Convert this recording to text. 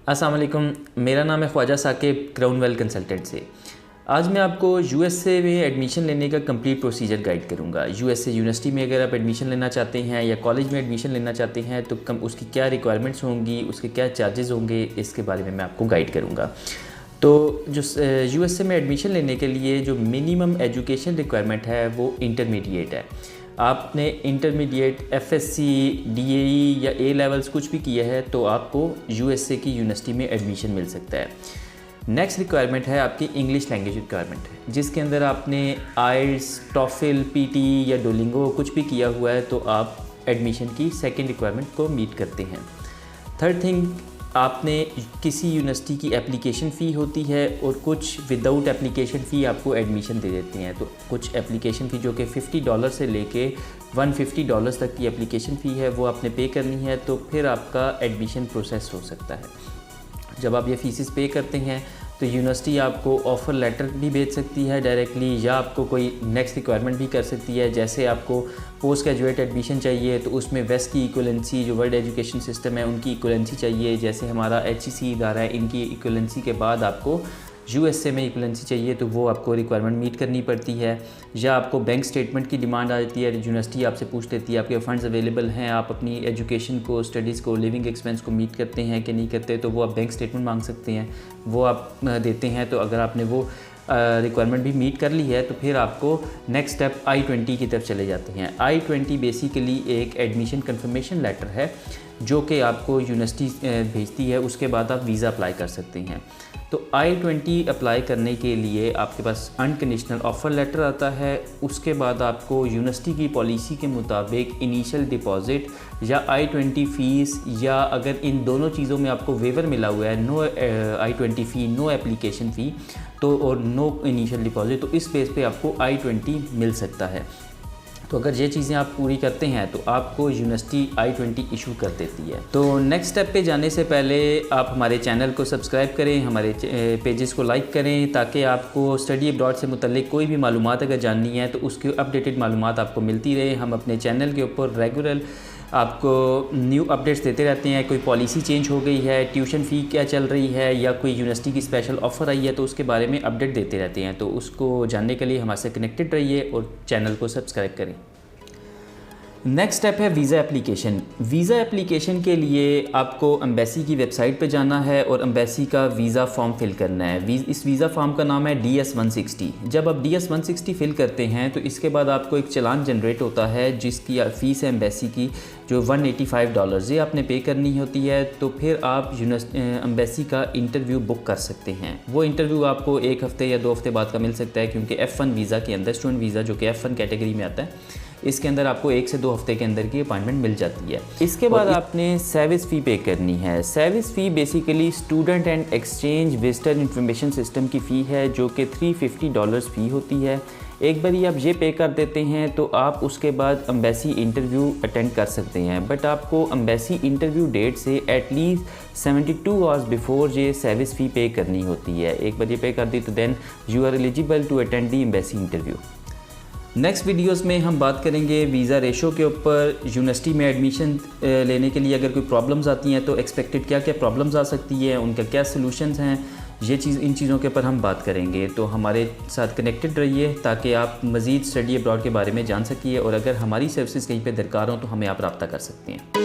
अस्सलाम वालेकुम, मेरा नाम है ख्वाजा साकिब क्राउनवेल कंसल्टेंट से। आज मैं आपको यूएसए में एडमिशन लेने का कंप्लीट प्रोसीजर गाइड करूंगा। यूएसए यूनिवर्सिटी में अगर आप एडमिशन लेना चाहते हैं या कॉलेज में एडमिशन लेना चाहते हैं तो उसकी क्या रिक्वायरमेंट्स होंगी, उसके क्या चार्जेस होंगे, इसके बारे में मैं आपको गाइड करूँगा। तो जो यूएसए में एडमिशन लेने के लिए जो मिनिमम एजुकेशन रिक्वायरमेंट है वो इंटरमीडिएट है। आपने इंटरमीडिएट एफएससी, डीएई या ए लेवल्स कुछ भी किया है तो आपको यूएसए की यूनिवर्सिटी में एडमिशन मिल सकता है। नेक्स्ट रिक्वायरमेंट है आपकी इंग्लिश लैंग्वेज रिक्वायरमेंट, जिसके अंदर आपने आइल्स, टॉफिल, पीटी या डोलिंगो कुछ भी किया हुआ है तो आप एडमिशन की सेकेंड रिक्वायरमेंट को मीट करते हैं। थर्ड थिंग, आपने किसी यूनिवर्सिटी की एप्लीकेशन फ़ी होती है और कुछ विदाउट एप्लीकेशन फ़ी आपको एडमिशन दे देते हैं। तो कुछ एप्लीकेशन फ़ी जो कि $50 से लेके $150 तक की एप्लीकेशन फ़ी है वो आपने पे करनी है, तो फिर आपका एडमिशन प्रोसेस हो सकता है। जब आप ये फ़ीसेस पे करते हैं तो यूनिवर्सिटी आपको ऑफ़र लेटर भी भेज सकती है डायरेक्टली, या आपको कोई नेक्स्ट रिक्वायरमेंट भी कर सकती है। जैसे आपको पोस्ट ग्रेजुएट एडमिशन चाहिए तो उसमें वेस्ट की इक्वलेंसी, जो वर्ल्ड एजुकेशन सिस्टम है उनकी इक्वलेंसी चाहिए। जैसे हमारा HEC इदारा है, इनकी इक्वलेंसी के बाद आपको यूएसए में इक्वलेंसी चाहिए तो वो आपको रिक्वायरमेंट मीट करनी पड़ती है। या आपको बैंक स्टेटमेंट की डिमांड आ जाती है, यूनिवर्सिटी आपसे पूछ लेती है आपके फ़ंड्स अवेलेबल हैं, आप अपनी एजुकेशन को, स्टडीज़ को, लिविंग एक्सपेंस को मीट करते हैं कि नहीं करते, तो वो आप बैंक स्टेटमेंट मांग सकते हैं, वो आप देते हैं। तो अगर आपने वो रिक्वायरमेंट भी मीट कर ली है तो फिर आपको नेक्स्ट स्टेप I-20 की तरफ चले जाते हैं। I-20 बेसिकली एक एडमिशन कंफर्मेशन लेटर है जो कि आपको यूनिवर्सिटी भेजती है, उसके बाद आप वीज़ा अप्लाई कर सकते हैं। तो I-20 अप्लाई करने के लिए आपके पास अनकंडीशनल ऑफ़र लेटर आता है, उसके बाद आपको यूनिवर्सिटी की पॉलिसी के मुताबिक इनिशियल डिपॉज़िट या I-20 फ़ीस, या अगर इन दोनों चीज़ों में आपको वेवर मिला हुआ है, नो I-20 फ़ी, नो एप्लीकेशन फ़ी तो और नो इनिशियल डिपॉज़िट, तो इस बेस पे आपको I-20 मिल सकता है। तो अगर ये चीज़ें आप पूरी करते हैं तो आपको यूनिवर्सिटी I-20 इशू कर देती है। तो नेक्स्ट स्टेप पे जाने से पहले आप हमारे चैनल को सब्सक्राइब करें, हमारे पेजेस को लाइक करें, ताकि आपको स्टडी अब्रॉड से मुतल्लिक कोई भी मालूमात अगर जाननी है तो उसकी अपडेटेड मालूमात आपको मिलती रहे। हम अपने चैनल के ऊपर रेगुलर आपको न्यू अपडेट्स देते रहते हैं। कोई पॉलिसी चेंज हो गई है, ट्यूशन फ़ी क्या चल रही है, या कोई यूनिवर्सिटी की स्पेशल ऑफ़र आई है तो उसके बारे में अपडेट देते रहते हैं। तो उसको जानने के लिए हमारे से कनेक्टेड रहिए और चैनल को सब्सक्राइब करें। नेक्स्ट स्टेप है वीज़ा एप्लीकेशन। वीज़ा एप्लीकेशन के लिए आपको एम्बेसी की वेबसाइट पे जाना है और एम्बेसी का वीज़ा फॉर्म फिल करना है। इस वीज़ा फॉर्म का नाम है DS-160। जब आप DS-160 फिल करते हैं तो इसके बाद आपको एक चलान जनरेट होता है जिसकी फ़ीस है एम्बेसी की जो $185 ये आपने पे करनी होती है। तो फिर आप एम्बेसी का इंटरव्यू बुक कर सकते हैं। वो इंटरव्यू आपको 1 हफ़्ते या 2 हफ़्ते बाद का मिल सकता है, क्योंकि F1 वीज़ा के अंदर, स्टूडेंट वीज़ा जो कि F1 कैटेगरी में आता है, इसके अंदर आपको 1 से 2 हफ्ते के अंदर की अपॉइंटमेंट मिल जाती है। इसके बाद आपने सर्विस फ़ी पे करनी है। Service fee basically student and exchange visitor information system की फ़ी है जो कि $350 फ़ी होती है। एक बार आप ये पे कर देते हैं तो आप उसके बाद एम्बेसी इंटरव्यू अटेंड कर सकते हैं, बट आपको एम्बेसी इंटरव्यू डेट से एटलीस्ट 72 आवर्स बिफोर ये सर्विस फ़ी पे करनी होती है। एक बार ये पे कर दी तो then you are eligible to attend the embassy interview. Next videos में हम बात करेंगे वीज़ा रेशो के ऊपर। यूनिवर्सिटी में एडमिशन लेने के लिए अगर कोई प्रॉब्लम्स आती हैं तो एक्सपेक्टेड क्या क्या प्रॉब्लम्स आ सकती है, उनका क्या सलूशंस हैं, इन चीज़ों के ऊपर हम बात करेंगे। तो हमारे साथ कनेक्टेड रहिए ताकि आप मज़ीद स्टडी अब्रॉड के बारे में जान सकिए, और अगर हमारी सर्विसेज कहीं पे दरकार हो तो हमें आप रब्ता कर सकते हैं।